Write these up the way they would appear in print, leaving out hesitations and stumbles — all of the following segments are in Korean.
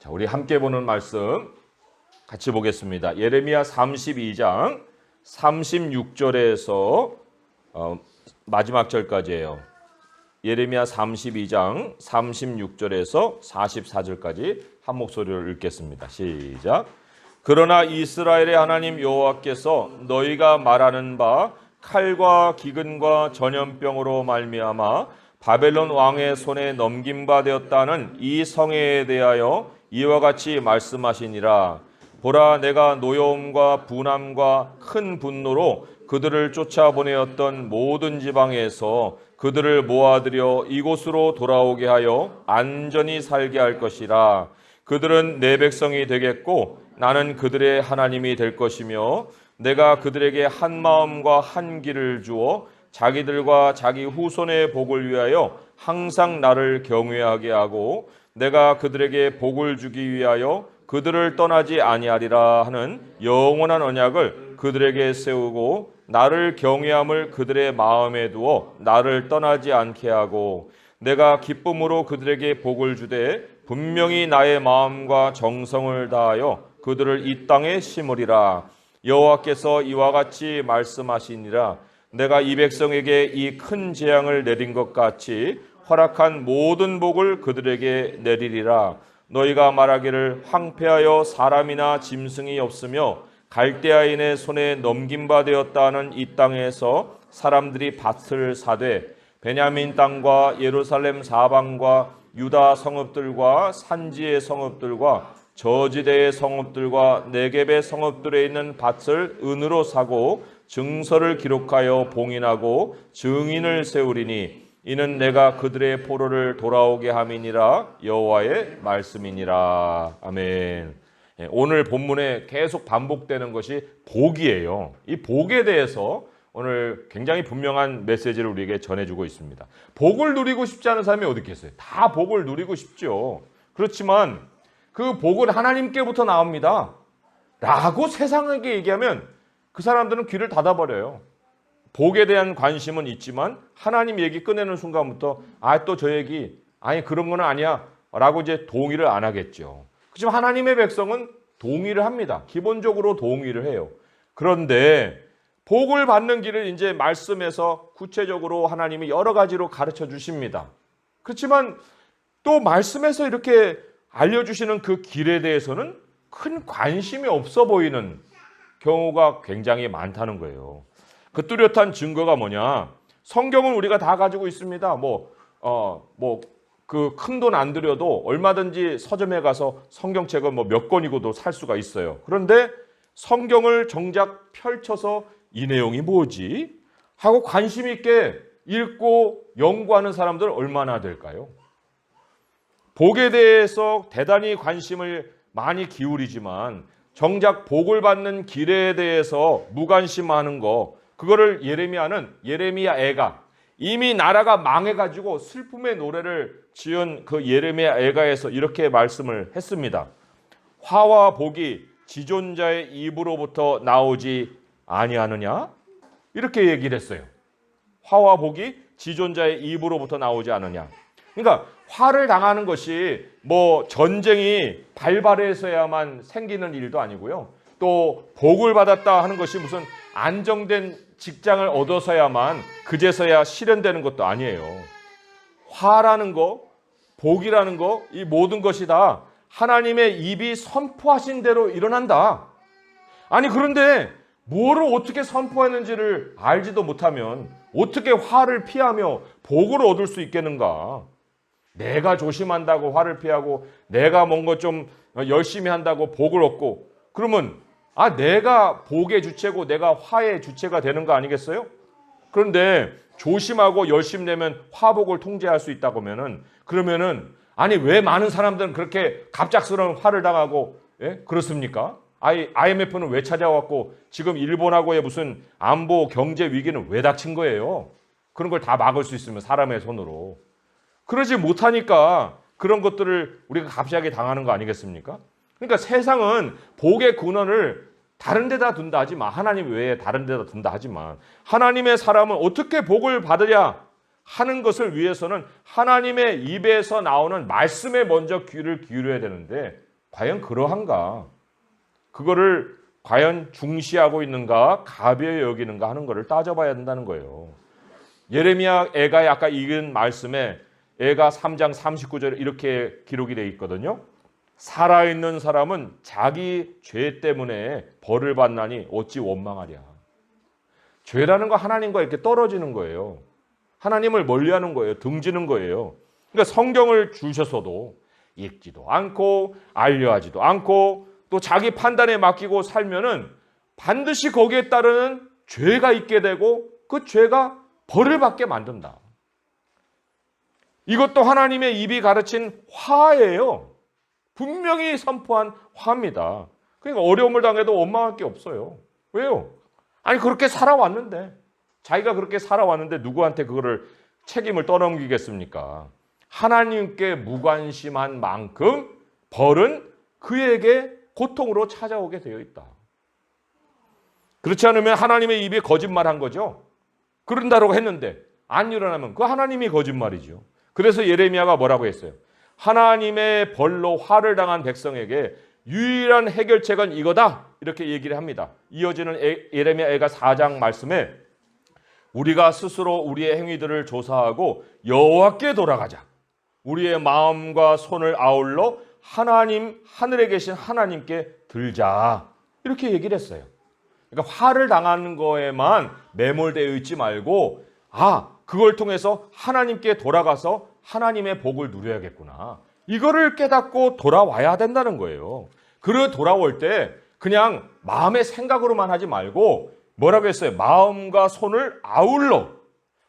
자, 우리 함께 보는 말씀 같이 보겠습니다. 예레미야 32장 36절에서 마지막 절까지예요. 예레미야 32장 36절에서 44절까지 한 목소리로 읽겠습니다. 시작. 그러나 이스라엘의 하나님 여호와께서 너희가 말하는 바 칼과 기근과 전염병으로 말미암아 바벨론 왕의 손에 넘긴 바 되었다는 이 성에 대하여 이와 같이 말씀하시니라. 보라, 내가 노여움과 분함과 큰 분노로 그들을 쫓아보내었던 모든 지방에서 그들을 모아들여 이곳으로 돌아오게 하여 안전히 살게 할 것이라. 그들은 내 백성이 되겠고 나는 그들의 하나님이 될 것이며 내가 그들에게 한 마음과 한 길을 주어 자기들과 자기 후손의 복을 위하여 항상 나를 경외하게 하고 내가 그들에게 복을 주기 위하여 그들을 떠나지 아니하리라 하는 영원한 언약을 그들에게 세우고 나를 경외함을 그들의 마음에 두어 나를 떠나지 않게 하고 내가 기쁨으로 그들에게 복을 주되 분명히 나의 마음과 정성을 다하여 그들을 이 땅에 심으리라. 여호와께서 이와 같이 말씀하시니라. 내가 이 백성에게 이 큰 재앙을 내린 것 같이 허락한 모든 복을 그들에게 내리리라. 너희가 말하기를 황폐하여 사람이나 짐승이 없으며 갈대아인의 손에 넘긴 바 되었다는 이 땅에서 사람들이 밭을 사되 베냐민 땅과 예루살렘 사방과 유다 성읍들과 산지의 성읍들과 저지대의 성읍들과 네겝의 성읍들에 있는 밭을 은으로 사고 증서를 기록하여 봉인하고 증인을 세우리니 이는 내가 그들의 포로를 돌아오게 함이니라. 여호와의 말씀이니라. 아멘. 오늘 본문에 계속 반복되는 것이 복이에요. 이 복에 대해서 오늘 굉장히 분명한 메시지를 우리에게 전해주고 있습니다. 복을 누리고 싶지 않은 사람이 어디 있겠어요? 다 복을 누리고 싶죠. 그렇지만 그 복은 하나님께부터 나옵니다 라고 세상에게 얘기하면 그 사람들은 귀를 닫아버려요. 복에 대한 관심은 있지만 하나님 얘기 꺼내는 순간부터 또 저 얘기 그런 건 아니야 라고 이제 동의를 안 하겠죠. 그렇지만 하나님의 백성은 동의를 합니다. 기본적으로 동의를 해요. 그런데 복을 받는 길을 이제 말씀에서 구체적으로 하나님이 여러 가지로 가르쳐 주십니다. 그렇지만 또 말씀에서 이렇게 알려주시는 그 길에 대해서는 큰 관심이 없어 보이는 경우가 굉장히 많다는 거예요. 그 뚜렷한 증거가 뭐냐? 성경은 우리가 다 가지고 있습니다. 그 큰 돈 안 들여도 얼마든지 서점에 가서 성경책을 몇 권이고도 살 수가 있어요. 그런데 성경을 정작 펼쳐서 이 내용이 뭐지? 하고 관심 있게 읽고 연구하는 사람들 얼마나 될까요? 복에 대해서 대단히 관심을 많이 기울이지만 정작 복을 받는 길에 대해서 무관심하는 거, 그거를 예레미야 애가 이미 나라가 망해가지고 슬픔의 노래를 지은 그 예레미야 애가에서 이렇게 말씀을 했습니다. 화와 복이 지존자의 입으로부터 나오지 아니하느냐? 이렇게 얘기를 했어요. 화와 복이 지존자의 입으로부터 나오지 않느냐? 그러니까 화를 당하는 것이 전쟁이 발발해서야만 생기는 일도 아니고요. 또 복을 받았다 하는 것이 무슨 안정된 직장을 얻어서야만 그제서야 실현되는 것도 아니에요. 화라는 거, 복이라는 거, 이 모든 것이 다 하나님의 입이 선포하신 대로 일어난다. 그런데 뭐를 어떻게 선포했는지를 알지도 못하면 어떻게 화를 피하며 복을 얻을 수 있겠는가? 내가 조심한다고 화를 피하고 내가 뭔가 좀 열심히 한다고 복을 얻고 그러면 내가 복의 주체고 내가 화의 주체가 되는 거 아니겠어요? 그런데 조심하고 열심히 내면 화복을 통제할 수 있다고 그러면은 왜 많은 사람들은 그렇게 갑작스러운 화를 당하고 그렇습니까? IMF는 왜 찾아왔고 지금 일본하고의 무슨 안보 경제 위기는 왜 닥친 거예요? 그런 걸 다 막을 수 있으면 사람의 손으로. 그러지 못하니까 그런 것들을 우리가 갑자기 당하는 거 아니겠습니까? 그러니까 세상은 복의 근원을 다른 데다 둔다 하지만 하나님 외에 다른 데다 둔다 하지만 하나님의 사람은 어떻게 복을 받으랴 하는 것을 위해서는 하나님의 입에서 나오는 말씀에 먼저 귀를 기울여야 되는데 과연 그러한가? 그거를 과연 중시하고 있는가, 가벼이 여기는가 하는 것을 따져봐야 된다는 거예요. 예레미야 애가 아까 읽은 말씀에 애가 3장 39절에 이렇게 기록이 되어 있거든요. 살아있는 사람은 자기 죄 때문에 벌을 받나니 어찌 원망하랴. 죄라는 거 하나님과 이렇게 떨어지는 거예요. 하나님을 멀리하는 거예요. 등지는 거예요. 그러니까 성경을 주셔서도 읽지도 않고 알려하지도 않고 또 자기 판단에 맡기고 살면은 반드시 거기에 따르는 죄가 있게 되고 그 죄가 벌을 받게 만든다. 이것도 하나님의 입이 가르친 화예요. 분명히 선포한 화입니다. 그러니까 어려움을 당해도 원망할 게 없어요. 왜요? 아니 그렇게 살아왔는데, 자기가 그렇게 살아왔는데 누구한테 그거를 책임을 떠넘기겠습니까? 하나님께 무관심한 만큼 벌은 그에게 고통으로 찾아오게 되어 있다. 그렇지 않으면 하나님의 입이 거짓말한 거죠. 그런다고 했는데 안 일어나면 그 하나님이 거짓말이죠. 그래서 예레미야가 뭐라고 했어요? 하나님의 벌로 화를 당한 백성에게 유일한 해결책은 이거다. 이렇게 얘기를 합니다. 이어지는 예레미야 애가 4장 말씀에 우리가 스스로 우리의 행위들을 조사하고 여호와께 돌아가자. 우리의 마음과 손을 아울러 하나님, 하늘에 계신 하나님께 들자. 이렇게 얘기를 했어요. 그러니까 화를 당하는 거에만 매몰되어 있지 말고 그걸 통해서 하나님께 돌아가서 하나님의 복을 누려야겠구나. 이거를 깨닫고 돌아와야 된다는 거예요. 그래 돌아올 때 그냥 마음의 생각으로만 하지 말고 뭐라고 했어요? 마음과 손을 아울러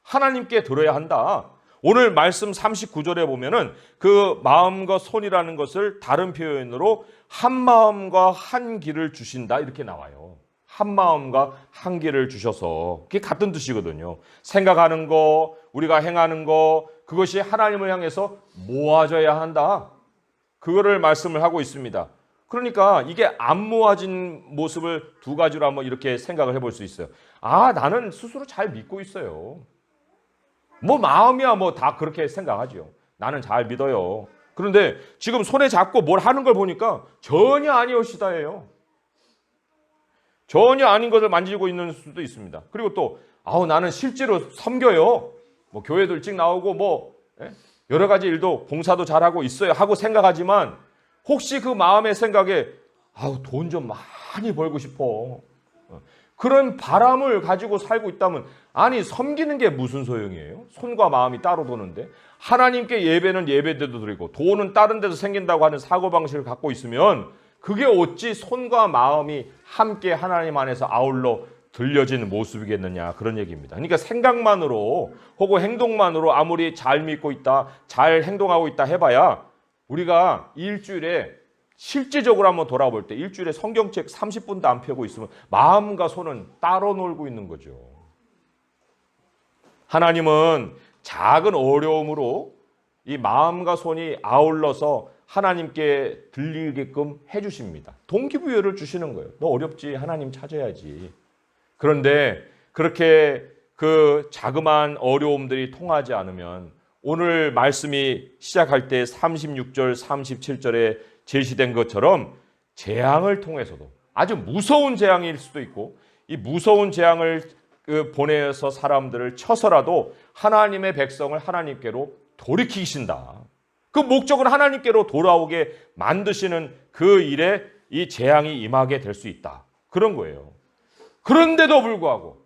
하나님께 들어야 한다. 오늘 말씀 39절에 보면은 그 마음과 손이라는 것을 다른 표현으로 한 마음과 한 길을 주신다 이렇게 나와요. 한 마음과 한 길을 주셔서 그게 같은 뜻이거든요. 생각하는 거, 우리가 행하는 거 그것이 하나님을 향해서 모아져야 한다. 그거를 말씀을 하고 있습니다. 그러니까 이게 안 모아진 모습을 두 가지로 한번 이렇게 생각을 해볼 수 있어요. 나는 스스로 잘 믿고 있어요. 뭐 마음이야 뭐 다 그렇게 생각하죠. 나는 잘 믿어요. 그런데 지금 손에 잡고 뭘 하는 걸 보니까 전혀 아니오시다예요. 전혀 아닌 것을 만지고 있는 수도 있습니다. 그리고 또 나는 실제로 섬겨요. 뭐 교회도 일찍 나오고 여러 가지 일도 봉사도 잘하고 있어요 하고 생각하지만 혹시 그 마음의 생각에 돈 좀 많이 벌고 싶어. 그런 바람을 가지고 살고 있다면 섬기는 게 무슨 소용이에요? 손과 마음이 따로 도는데 하나님께 예배는 예배대로 드리고 돈은 다른 데서 생긴다고 하는 사고방식을 갖고 있으면 그게 어찌 손과 마음이 함께 하나님 안에서 아울러 들려지는 모습이겠느냐 그런 얘기입니다. 그러니까 생각만으로 혹은 행동만으로 아무리 잘 믿고 있다, 잘 행동하고 있다 해봐야 우리가 일주일에 실질적으로 한번 돌아볼 때 일주일에 성경책 30분도 안 펴고 있으면 마음과 손은 따로 놀고 있는 거죠. 하나님은 작은 어려움으로 이 마음과 손이 아울러서 하나님께 들리게끔 해주십니다. 동기부여를 주시는 거예요. 너 어렵지? 하나님 찾아야지. 그런데 그렇게 그 자그마한 어려움들이 통하지 않으면 오늘 말씀이 시작할 때 36절, 37절에 제시된 것처럼 재앙을 통해서도 아주 무서운 재앙일 수도 있고 이 무서운 재앙을 보내서 사람들을 쳐서라도 하나님의 백성을 하나님께로 돌이키신다. 그 목적은 하나님께로 돌아오게 만드시는 그 일에 이 재앙이 임하게 될 수 있다. 그런 거예요. 그런데도 불구하고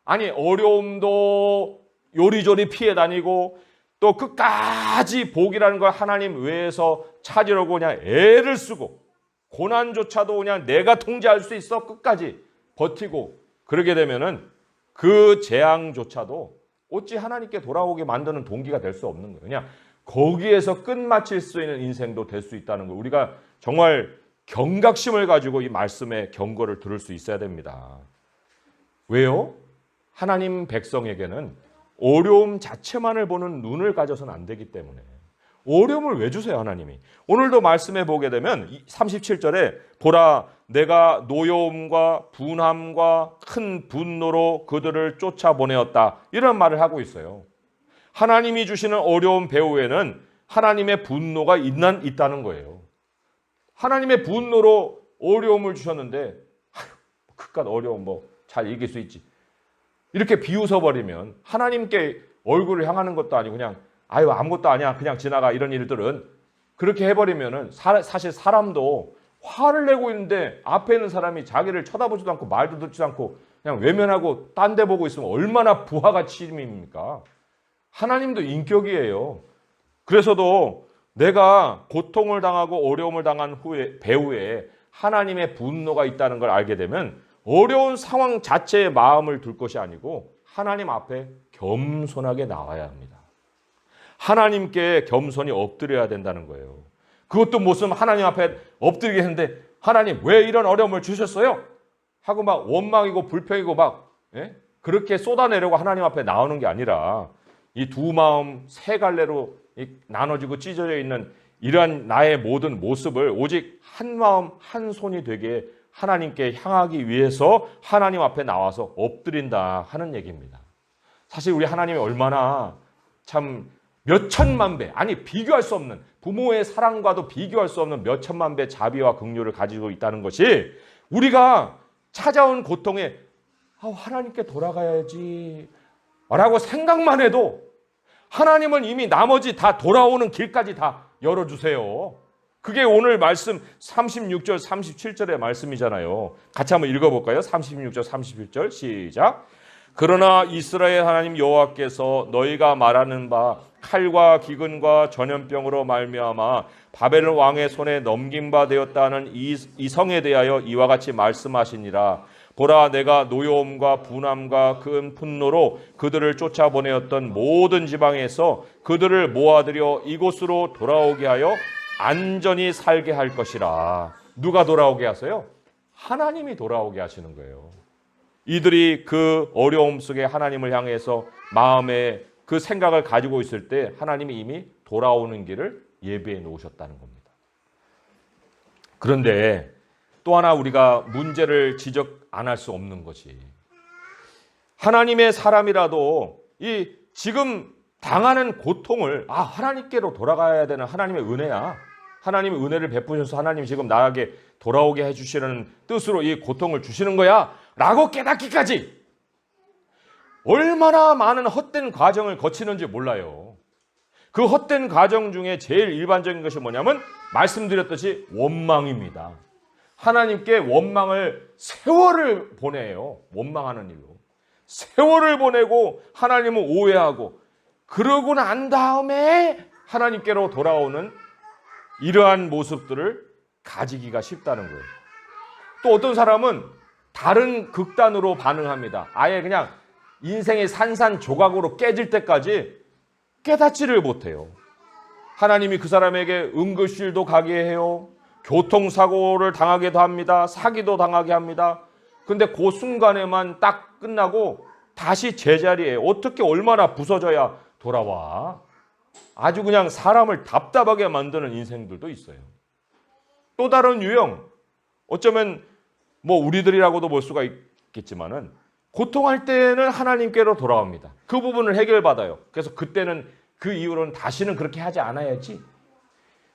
어려움도 요리조리 피해 다니고 또 끝까지 복이라는 걸 하나님 외에서 찾으려고 그냥 애를 쓰고 고난조차도 그냥 내가 통제할 수 있어 끝까지 버티고 그러게 되면은 그 재앙조차도 어찌 하나님께 돌아오게 만드는 동기가 될 수 없는 거예요. 그냥 거기에서 끝마칠 수 있는 인생도 될 수 있다는 거 우리가 정말 경각심을 가지고 이 말씀의 경고를 들을 수 있어야 됩니다. 왜요? 하나님 백성에게는 어려움 자체만을 보는 눈을 가져서는 안 되기 때문에 어려움을 왜 주세요 하나님이? 오늘도 말씀해 보게 되면 37절에 보라 내가 노여움과 분함과 큰 분노로 그들을 쫓아보내었다 이런 말을 하고 있어요. 하나님이 주시는 어려운 배후에는 하나님의 분노가 있다는 거예요. 하나님의 분노로 어려움을 주셨는데 그깟 어려움 뭐 잘 이길 수 있지. 이렇게 비웃어버리면 하나님께 얼굴을 향하는 것도 아니고 그냥 아유 아무것도 아니야 그냥 지나가 이런 일들은 그렇게 해버리면은 사실 사람도 화를 내고 있는데 앞에 있는 사람이 자기를 쳐다보지도 않고 말도 듣지도 않고 그냥 외면하고 딴 데 보고 있으면 얼마나 부하가 치입니까? 하나님도 인격이에요. 그래서도 내가 고통을 당하고 어려움을 당한 배후에 하나님의 분노가 있다는 걸 알게 되면 어려운 상황 자체에 마음을 둘 것이 아니고 하나님 앞에 겸손하게 나와야 합니다. 하나님께 겸손히 엎드려야 된다는 거예요. 그것도 무슨 하나님 앞에 엎드리게 했는데 하나님 왜 이런 어려움을 주셨어요? 하고 막 원망이고 불평이고 막 그렇게 쏟아내려고 하나님 앞에 나오는 게 아니라 이 두 마음 세 갈래로 나눠지고 찢어져 있는 이러한 나의 모든 모습을 오직 한 마음 한 손이 되게 하나님께 향하기 위해서 하나님 앞에 나와서 엎드린다 하는 얘기입니다. 사실 우리 하나님이 얼마나 참 몇천만 배, 아니 비교할 수 없는 부모의 사랑과도 비교할 수 없는 몇천만 배 자비와 긍휼을 가지고 있다는 것이 우리가 찾아온 고통에 하나님께 돌아가야지 라고 생각만 해도 하나님은 이미 나머지 다 돌아오는 길까지 다 열어주세요. 그게 오늘 말씀 36절 37절의 말씀이잖아요. 같이 한번 읽어볼까요? 36절 37절 시작. 그러나 이스라엘 하나님 여호와께서 너희가 말하는 바 칼과 기근과 전염병으로 말미암아 바벨론 왕의 손에 넘긴 바 되었다는 이 성에 대하여 이와 같이 말씀하시니라. 보라 내가 노여움과 분함과 큰 분노로 그들을 쫓아보내었던 모든 지방에서 그들을 모아들여 이곳으로 돌아오게 하여 안전히 살게 할 것이라. 누가 돌아오게 하세요? 하나님이 돌아오게 하시는 거예요. 이들이 그 어려움 속에 하나님을 향해서 마음에 그 생각을 가지고 있을 때 하나님이 이미 돌아오는 길을 예비해 놓으셨다는 겁니다. 그런데 또 하나 우리가 문제를 지적 안 할 수 없는 것이 하나님의 사람이라도 이 지금 당하는 고통을 하나님께로 돌아가야 되는 하나님의 은혜야. 하나님의 은혜를 베푸셔서 하나님 지금 나에게 돌아오게 해주시는 뜻으로 이 고통을 주시는 거야 라고 깨닫기까지 얼마나 많은 헛된 과정을 거치는지 몰라요. 그 헛된 과정 중에 제일 일반적인 것이 뭐냐면 말씀드렸듯이 원망입니다. 하나님께 원망을 세월을 보내요. 원망하는 일로. 세월을 보내고 하나님을 오해하고 그러고 난 다음에 하나님께로 돌아오는 이러한 모습들을 가지기가 쉽다는 거예요. 또 어떤 사람은 다른 극단으로 반응합니다. 아예 그냥 인생의 산산조각으로 깨질 때까지 깨닫지를 못해요. 하나님이 그 사람에게 응급실도 가게 해요. 교통사고를 당하게도 합니다. 사기도 당하게 합니다. 근데 그 순간에만 딱 끝나고 다시 제자리에 어떻게 얼마나 부서져야 돌아와. 아주 그냥 사람을 답답하게 만드는 인생들도 있어요. 또 다른 유형, 어쩌면 뭐 우리들이라고도 볼 수가 있겠지만은 고통할 때는 하나님께로 돌아옵니다. 그 부분을 해결받아요. 그래서 그때는 그 이후로는 다시는 그렇게 하지 않아야지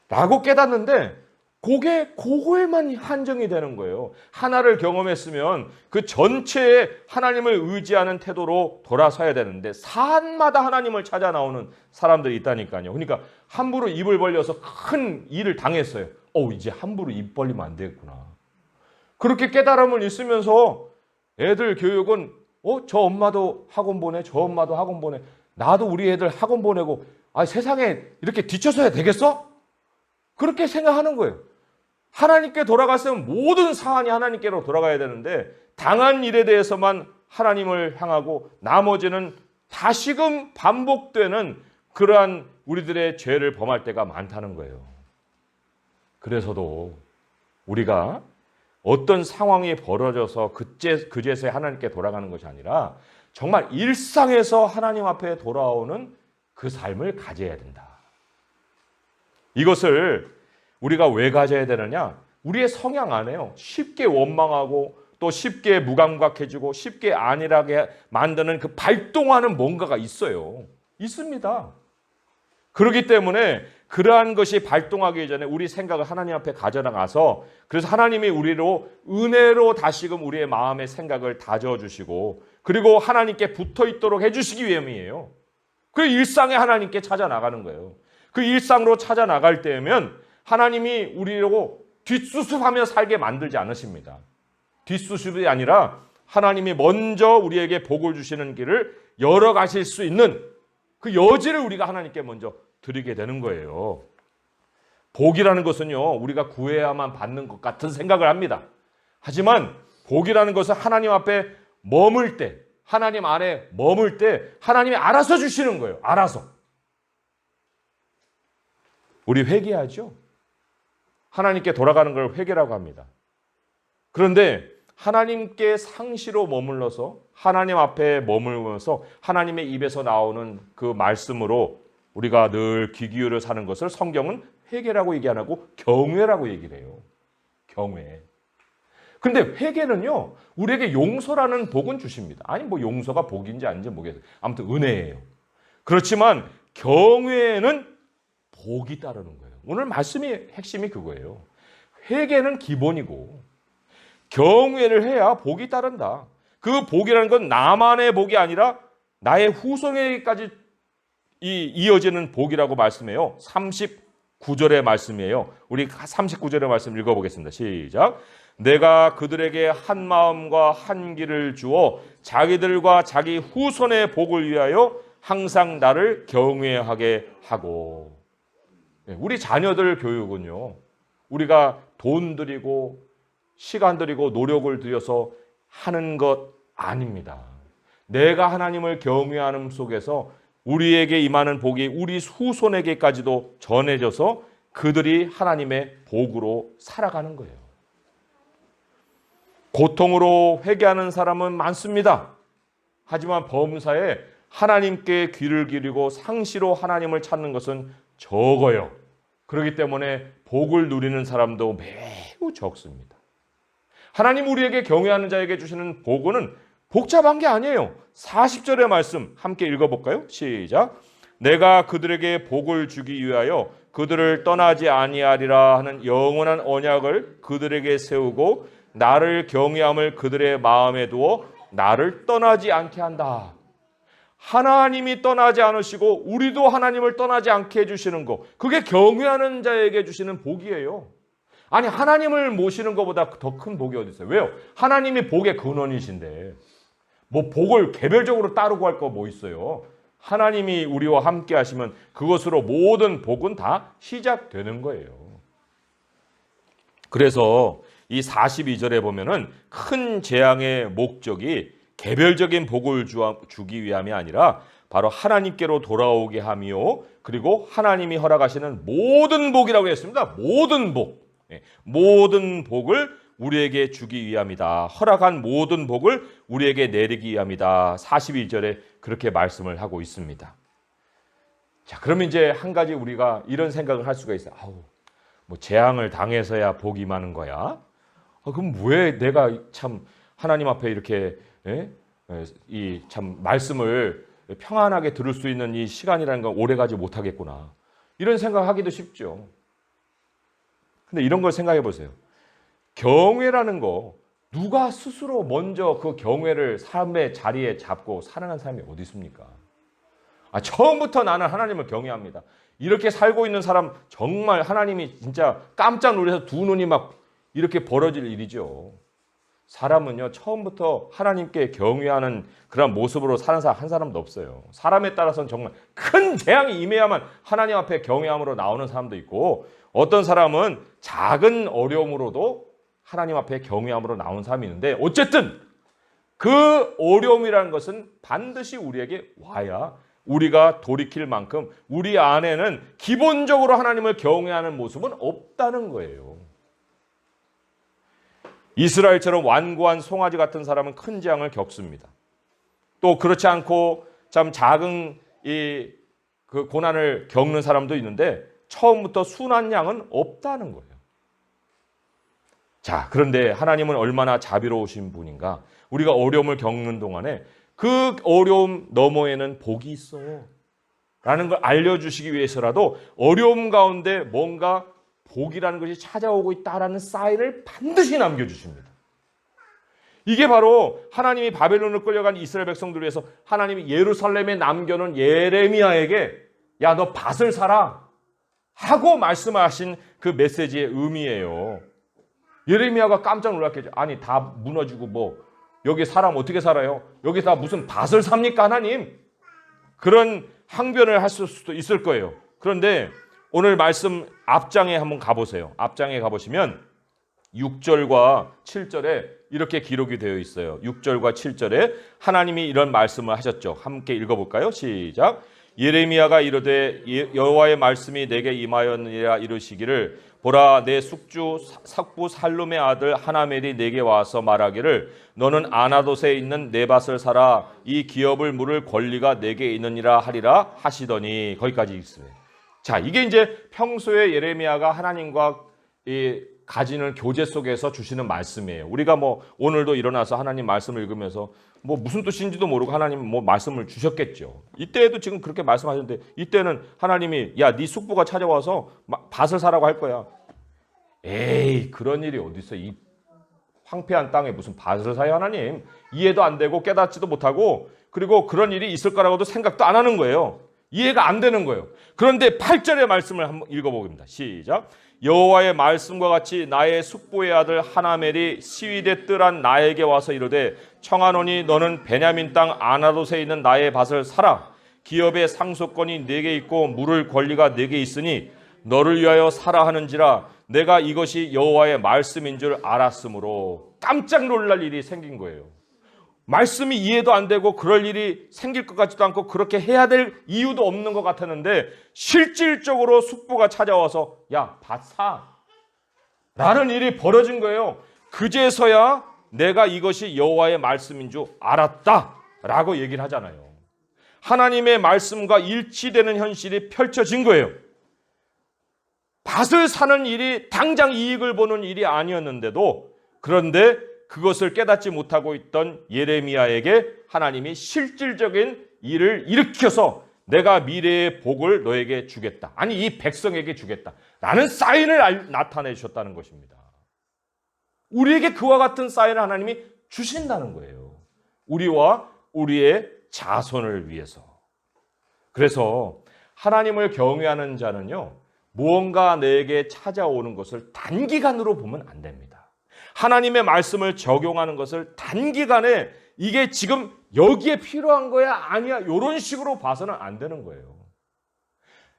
라고 깨닫는데 그거에만 한정이 되는 거예요. 하나를 경험했으면 그 전체에 하나님을 의지하는 태도로 돌아서야 되는데 사안마다 하나님을 찾아 나오는 사람들이 있다니까요. 그러니까 함부로 입을 벌려서 큰 일을 당했어요. 이제 함부로 입 벌리면 안 되겠구나. 그렇게 깨달음을 있으면서 애들 교육은 저 엄마도 학원 보내, 저 엄마도 학원 보내. 나도 우리 애들 학원 보내고 세상에 이렇게 뒤쳐서야 되겠어? 그렇게 생각하는 거예요. 하나님께 돌아갔으면 모든 사안이 하나님께로 돌아가야 되는데 당한 일에 대해서만 하나님을 향하고 나머지는 다시금 반복되는 그러한 우리들의 죄를 범할 때가 많다는 거예요. 그래서도 우리가 어떤 상황이 벌어져서 그제서야 하나님께 돌아가는 것이 아니라 정말 일상에서 하나님 앞에 돌아오는 그 삶을 가져야 된다. 이것을 우리가 왜 가져야 되느냐? 우리의 성향 안에요. 쉽게 원망하고 또 쉽게 무감각해지고 쉽게 안일하게 만드는 그 발동하는 뭔가가 있어요. 있습니다. 그렇기 때문에 그러한 것이 발동하기 전에 우리 생각을 하나님 앞에 가져나가서 그래서 하나님이 우리로 은혜로 다시금 우리의 마음의 생각을 다져주시고 그리고 하나님께 붙어있도록 해주시기 위함이에요. 그 일상에 하나님께 찾아 나가는 거예요. 그 일상으로 찾아 나갈 때면 하나님이 우리로 뒷수습하며 살게 만들지 않으십니다. 뒷수습이 아니라 하나님이 먼저 우리에게 복을 주시는 길을 열어가실 수 있는 그 여지를 우리가 하나님께 먼저 드리게 되는 거예요. 복이라는 것은요, 우리가 구해야만 받는 것 같은 생각을 합니다. 하지만 복이라는 것은 하나님 앞에 머물 때, 하나님 안에 머물 때 하나님이 알아서 주시는 거예요. 알아서. 우리 회개하죠. 하나님께 돌아가는 걸 회개라고 합니다. 그런데 하나님께 상시로 머물러서 하나님 앞에 머물면서 하나님의 입에서 나오는 그 말씀으로 우리가 늘 귀 기울여 사는 것을 성경은 회개라고 얘기 안 하고 경외라고 얘기를 해요. 경외. 근데 회개는요, 우리에게 용서라는 복은 주십니다. 아니 뭐 용서가 복인지 아닌지 모르겠어요. 아무튼 은혜예요. 그렇지만 경외는 복이 따르는 거예요. 오늘 말씀의 핵심이 그거예요. 회개는 기본이고 경외를 해야 복이 따른다. 그 복이라는 건 나만의 복이 아니라 나의 후손에게까지 이어지는 복이라고 말씀해요. 39절의 말씀이에요. 우리 39절의 말씀 읽어보겠습니다. 시작. 내가 그들에게 한 마음과 한 길을 주어 자기들과 자기 후손의 복을 위하여 항상 나를 경외하게 하고. 우리 자녀들 교육은요, 우리가 돈 들이고 시간 들이고 노력을 들여서 하는 것 아닙니다. 내가 하나님을 경외하는 속에서 우리에게 임하는 복이 우리 후손에게까지도 전해져서 그들이 하나님의 복으로 살아가는 거예요. 고통으로 회개하는 사람은 많습니다. 하지만 범사에 하나님께 귀를 기울이고 상시로 하나님을 찾는 것은 적어요. 그렇기 때문에 복을 누리는 사람도 매우 적습니다. 하나님 우리에게 경외하는 자에게 주시는 복은 복잡한 게 아니에요. 40절의 말씀 함께 읽어볼까요? 시작. 내가 그들에게 복을 주기 위하여 그들을 떠나지 아니하리라 하는 영원한 언약을 그들에게 세우고 나를 경외함을 그들의 마음에 두어 나를 떠나지 않게 한다. 하나님이 떠나지 않으시고 우리도 하나님을 떠나지 않게 해주시는 것, 그게 경외하는 자에게 주시는 복이에요. 아니 하나님을 모시는 것보다 더 큰 복이 어디 있어요? 왜요? 하나님이 복의 근원이신데 뭐 복을 개별적으로 따르고 할 거 뭐 있어요? 하나님이 우리와 함께 하시면 그것으로 모든 복은 다 시작되는 거예요. 그래서 이 42절에 보면은 큰 재앙의 목적이 개별적인 복을 주기 위함이 아니라 바로 하나님께로 돌아오게 하며 그리고 하나님이 허락하시는 모든 복이라고 했습니다. 모든 복. 모든 복을 우리에게 주기 위함이다. 허락한 모든 복을 우리에게 내리기 위함이다. 42절에 그렇게 말씀을 하고 있습니다. 자, 그러면 이제 한 가지 우리가 이런 생각을 할 수가 있어요. 뭐 재앙을 당해서야 복이 임하는 거야? 그럼 왜 내가 참 하나님 앞에 이렇게 이 참 말씀을 평안하게 들을 수 있는 이 시간이라는 건 오래가지 못하겠구나. 이런 생각하기도 쉽죠. 근데 이런 걸 생각해 보세요. 경외라는 거 누가 스스로 먼저 그 경외를 삶의 자리에 잡고 살아가는 사람이 어디 있습니까? 처음부터 나는 하나님을 경외합니다. 이렇게 살고 있는 사람 정말 하나님이 진짜 깜짝 놀라서 두 눈이 막 이렇게 벌어질 일이죠. 사람은요 처음부터 하나님께 경외하는 그런 모습으로 사는 사람 한 사람도 없어요. 사람에 따라서는 정말 큰 재앙이 임해야만 하나님 앞에 경외함으로 나오는 사람도 있고 어떤 사람은 작은 어려움으로도 하나님 앞에 경외함으로 나온 사람이 있는데 어쨌든 그 어려움이라는 것은 반드시 우리에게 와야 우리가 돌이킬 만큼 우리 안에는 기본적으로 하나님을 경외하는 모습은 없다는 거예요. 이스라엘처럼 완고한 송아지 같은 사람은 큰 재앙을 겪습니다. 또 그렇지 않고 참 작은 그 고난을 겪는 사람도 있는데 처음부터 순한 양은 없다는 거예요. 자, 그런데 하나님은 얼마나 자비로우신 분인가? 우리가 어려움을 겪는 동안에 그 어려움 너머에는 복이 있어요. 라는 걸 알려주시기 위해서라도 어려움 가운데 뭔가 복이라는 것이 찾아오고 있다라는 사인을 반드시 남겨주십니다. 이게 바로 하나님이 바벨론을 끌려간 이스라엘 백성들을 위해서 하나님이 예루살렘에 남겨놓은 예레미야에게 야, 너 밭을 사라 하고 말씀하신 그 메시지의 의미예요. 예레미야가 깜짝 놀랐겠죠. 아니, 다 무너지고 뭐 여기 사람 어떻게 살아요? 여기 다 무슨 밭을 삽니까 하나님? 그런 항변을 할 수도 있을 거예요. 그런데 오늘 말씀 앞장에 한번 가보세요. 앞장에 가보시면 6절과 7절에 이렇게 기록이 되어 있어요. 6절과 7절에 하나님이 이런 말씀을 하셨죠. 함께 읽어볼까요? 시작. 예레미야가 이르되 여호와의 말씀이 내게 임하였느니라 이르시기를 보라 내 숙주 sak부 살룸의 아들 하나멜이 내게 와서 말하기를 너는 아나돗에 있는 내 밭을 사라 이 기업을 물을 권리가 내게 있느니라 하리라 하시더니 거기까지 있어요. 자, 이게 이제 평소에 예레미야가 하나님과 가지는 교제 속에서 주시는 말씀이에요. 우리가 뭐 오늘도 일어나서 하나님 말씀을 읽으면서 뭐 무슨 뜻인지도 모르고 하나님 뭐 말씀을 주셨겠죠. 이때에도 지금 그렇게 말씀하셨는데 이때는 하나님이 야, 네 숙부가 찾아와서 밭을 사라고 할 거야. 에이, 그런 일이 어디 있어? 이 황폐한 땅에 무슨 밭을 사요 하나님? 이해도 안 되고 깨닫지도 못하고 그리고 그런 일이 있을 거라고도 생각도 안 하는 거예요. 이해가 안 되는 거예요. 그런데 8절의 말씀을 한번 읽어보겠습니다. 시작. 여호와의 말씀과 같이 나의 숙부의 아들 하나멜이 시위대 뜰한 나에게 와서 이르되 청하노니 너는 베냐민 땅 아나돗에 있는 나의 밭을 사라. 기업의 상속권이 네게 있고 물을 권리가 네게 있으니 너를 위하여 사라 하는지라 내가 이것이 여호와의 말씀인 줄 알았으므로 깜짝 놀랄 일이 생긴 거예요. 말씀이 이해도 안 되고 그럴 일이 생길 것 같지도 않고 그렇게 해야 될 이유도 없는 것 같았는데 실질적으로 숙부가 찾아와서 야, 밭 사 라는 일이 벌어진 거예요. 그제서야 내가 이것이 여호와의 말씀인 줄 알았다 라고 얘기를 하잖아요. 하나님의 말씀과 일치되는 현실이 펼쳐진 거예요. 밭을 사는 일이 당장 이익을 보는 일이 아니었는데도 그런데 그것을 깨닫지 못하고 있던 예레미야에게 하나님이 실질적인 일을 일으켜서 내가 미래의 복을 너에게 주겠다. 아니, 이 백성에게 주겠다. 라는 사인을 나타내 주셨다는 것입니다. 우리에게 그와 같은 사인을 하나님이 주신다는 거예요. 우리와 우리의 자손을 위해서. 그래서 하나님을 경외하는 자는요, 무언가 내게 찾아오는 것을 단기간으로 보면 안 됩니다. 하나님의 말씀을 적용하는 것을 단기간에 이게 지금 여기에 필요한 거야? 아니야? 이런 식으로 봐서는 안 되는 거예요.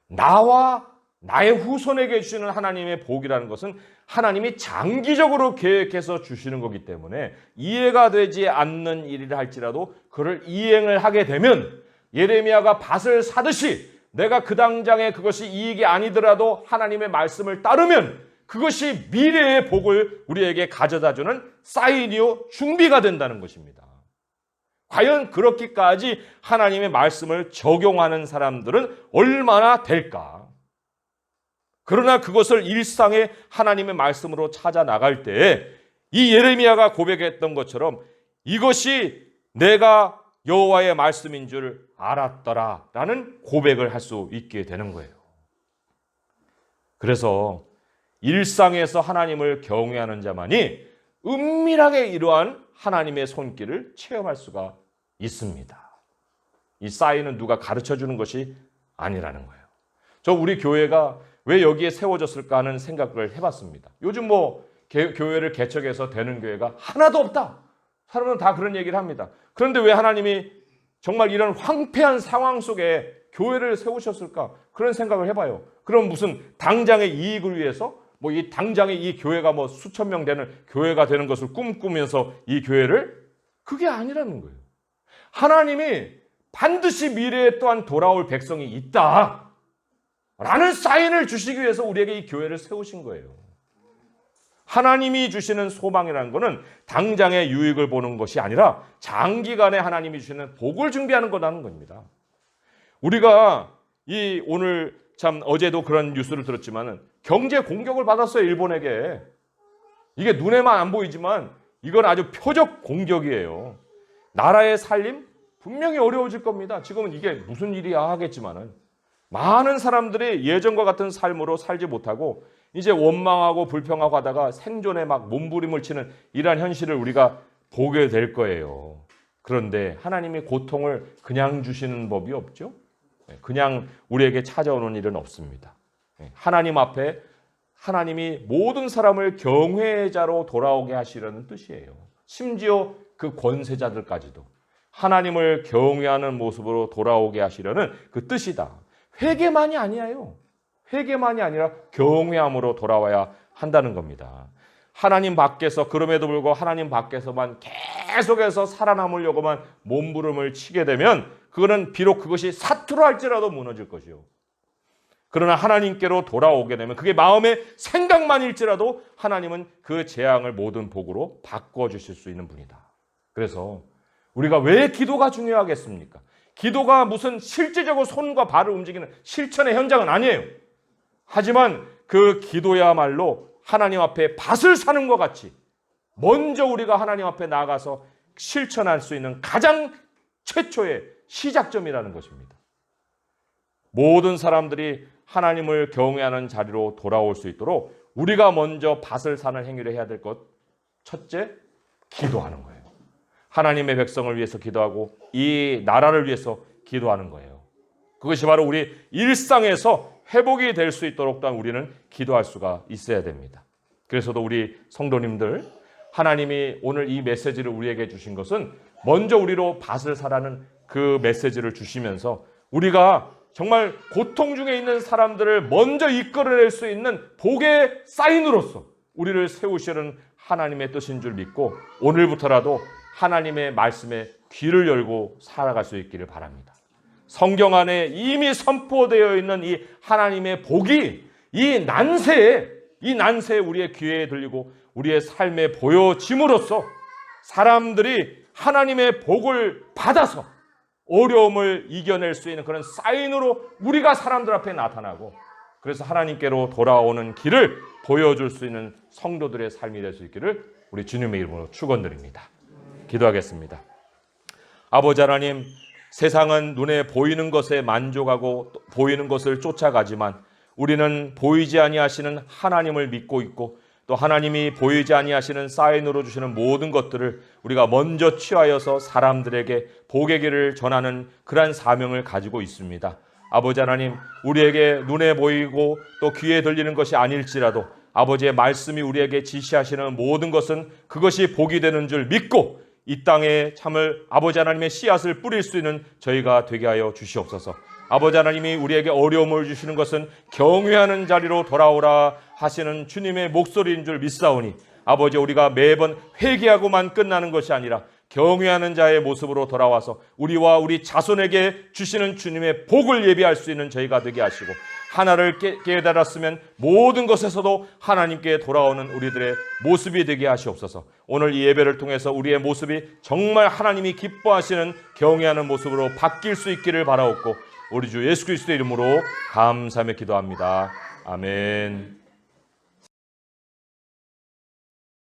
나와 나의 후손에게 주시는 하나님의 복이라는 것은 하나님이 장기적으로 계획해서 주시는 거기 때문에 이해가 되지 않는 일이라 할지라도 그를 이행을 하게 되면 예레미야가 밭을 사듯이 내가 그 당장에 그것이 이익이 아니더라도 하나님의 말씀을 따르면 그것이 미래의 복을 우리에게 가져다주는 사인이요 준비가 된다는 것입니다. 과연 그렇게까지 하나님의 말씀을 적용하는 사람들은 얼마나 될까? 그러나 그것을 일상의 하나님의 말씀으로 찾아 나갈 때 이 예레미야가 고백했던 것처럼 이것이 내가 여호와의 말씀인 줄 알았더라라는 고백을 할 수 있게 되는 거예요. 그래서 일상에서 하나님을 경외하는 자만이 은밀하게 이러한 하나님의 손길을 체험할 수가 있습니다. 이 사인은 누가 가르쳐주는 것이 아니라는 거예요. 저 우리 교회가 왜 여기에 세워졌을까 하는 생각을 해봤습니다. 요즘 뭐 교회를 개척해서 되는 교회가 하나도 없다. 사람은 다 그런 얘기를 합니다. 그런데 왜 하나님이 정말 이런 황폐한 상황 속에 교회를 세우셨을까? 그런 생각을 해봐요. 그럼 무슨 당장의 이익을 위해서 뭐 이 당장에 이 교회가 뭐 수천 명 되는 교회가 되는 것을 꿈꾸면서 이 교회를 그게 아니라는 거예요. 하나님이 반드시 미래에 또한 돌아올 백성이 있다 라는 사인을 주시기 위해서 우리에게 이 교회를 세우신 거예요. 하나님이 주시는 소망이라는 것은 당장의 유익을 보는 것이 아니라 장기간에 하나님이 주시는 복을 준비하는 거라는 겁니다. 우리가 이 오늘 참 어제도 그런 뉴스를 들었지만은 경제 공격을 받았어요, 일본에게. 이게 눈에만 안 보이지만 이건 아주 표적 공격이에요. 나라의 살림 분명히 어려워질 겁니다. 지금은 이게 무슨 일이야 하겠지만은 많은 사람들이 예전과 같은 삶으로 살지 못하고 이제 원망하고 불평하고 하다가 생존에 막 몸부림을 치는 이러한 현실을 우리가 보게 될 거예요. 그런데 하나님이 고통을 그냥 주시는 법이 없죠. 그냥 우리에게 찾아오는 일은 없습니다. 하나님 앞에 하나님이 모든 사람을 경외자로 돌아오게 하시려는 뜻이에요. 심지어 그 권세자들까지도 하나님을 경외하는 모습으로 돌아오게 하시려는 그 뜻이다. 회개만이 아니에요. 회개만이 아니라 경외함으로 돌아와야 한다는 겁니다. 하나님 밖에서, 그럼에도 불구하고 하나님 밖에서만 계속해서 살아남으려고만 몸부림을 치게 되면 그거는 비록 그것이 사투로 할지라도 무너질 것이요. 그러나 하나님께로 돌아오게 되면 그게 마음의 생각만일지라도 하나님은 그 재앙을 모든 복으로 바꿔주실 수 있는 분이다. 그래서 우리가 왜 기도가 중요하겠습니까? 기도가 무슨 실질적으로 손과 발을 움직이는 실천의 현장은 아니에요. 하지만 그 기도야말로 하나님 앞에 밭을 사는 것 같이 먼저 우리가 하나님 앞에 나아가서 실천할 수 있는 가장 최초의 시작점이라는 것입니다. 모든 사람들이 하나님을 경외하는 자리로 돌아올 수 있도록 우리가 먼저 밭을 사는 행위를 해야 될 것, 첫째, 기도하는 거예요. 하나님의 백성을 위해서 기도하고 이 나라를 위해서 기도하는 거예요. 그것이 바로 우리 일상에서 회복이 될 수 있도록 또한 우리는 기도할 수가 있어야 됩니다. 그래서도 우리 성도님들, 하나님이 오늘 이 메시지를 우리에게 주신 것은 먼저 우리로 밭을 사라는 그 메시지를 주시면서 우리가 정말 고통 중에 있는 사람들을 먼저 이끌어낼 수 있는 복의 사인으로서 우리를 세우시는 하나님의 뜻인 줄 믿고 오늘부터라도 하나님의 말씀에 귀를 열고 살아갈 수 있기를 바랍니다. 성경 안에 이미 선포되어 있는 이 하나님의 복이 이 난세에 우리의 귀에 들리고 우리의 삶에 보여짐으로써 사람들이 하나님의 복을 받아서 어려움을 이겨낼 수 있는 그런 사인으로 우리가 사람들 앞에 나타나고 그래서 하나님께로 돌아오는 길을 보여줄 수 있는 성도들의 삶이 될 수 있기를 우리 주님의 이름으로 축원드립니다. 기도하겠습니다. 아버지 하나님, 세상은 눈에 보이는 것에 만족하고 보이는 것을 쫓아가지만 우리는 보이지 아니하시는 하나님을 믿고 있고 또 하나님이 보이지 아니하시는 사인으로 주시는 모든 것들을 우리가 먼저 취하여서 사람들에게 복의 길을 전하는 그러한 사명을 가지고 있습니다. 아버지 하나님, 우리에게 눈에 보이고 또 귀에 들리는 것이 아닐지라도 아버지의 말씀이 우리에게 지시하시는 모든 것은 그것이 복이 되는 줄 믿고 이 땅에 참을 아버지 하나님의 씨앗을 뿌릴 수 있는 저희가 되게 하여 주시옵소서. 아버지 하나님이 우리에게 어려움을 주시는 것은 경외하는 자리로 돌아오라 하시는 주님의 목소리인 줄 믿사오니 아버지, 우리가 매번 회개하고만 끝나는 것이 아니라 경외하는 자의 모습으로 돌아와서 우리와 우리 자손에게 주시는 주님의 복을 예비할 수 있는 저희가 되게 하시고 하나를 깨달았으면 모든 것에서도 하나님께 돌아오는 우리들의 모습이 되게 하시옵소서. 오늘 이 예배를 통해서 우리의 모습이 정말 하나님이 기뻐하시는 경외하는 모습으로 바뀔 수 있기를 바라옵고 우리 주 예수 그리스도의 이름으로 감사하며 기도합니다. 아멘.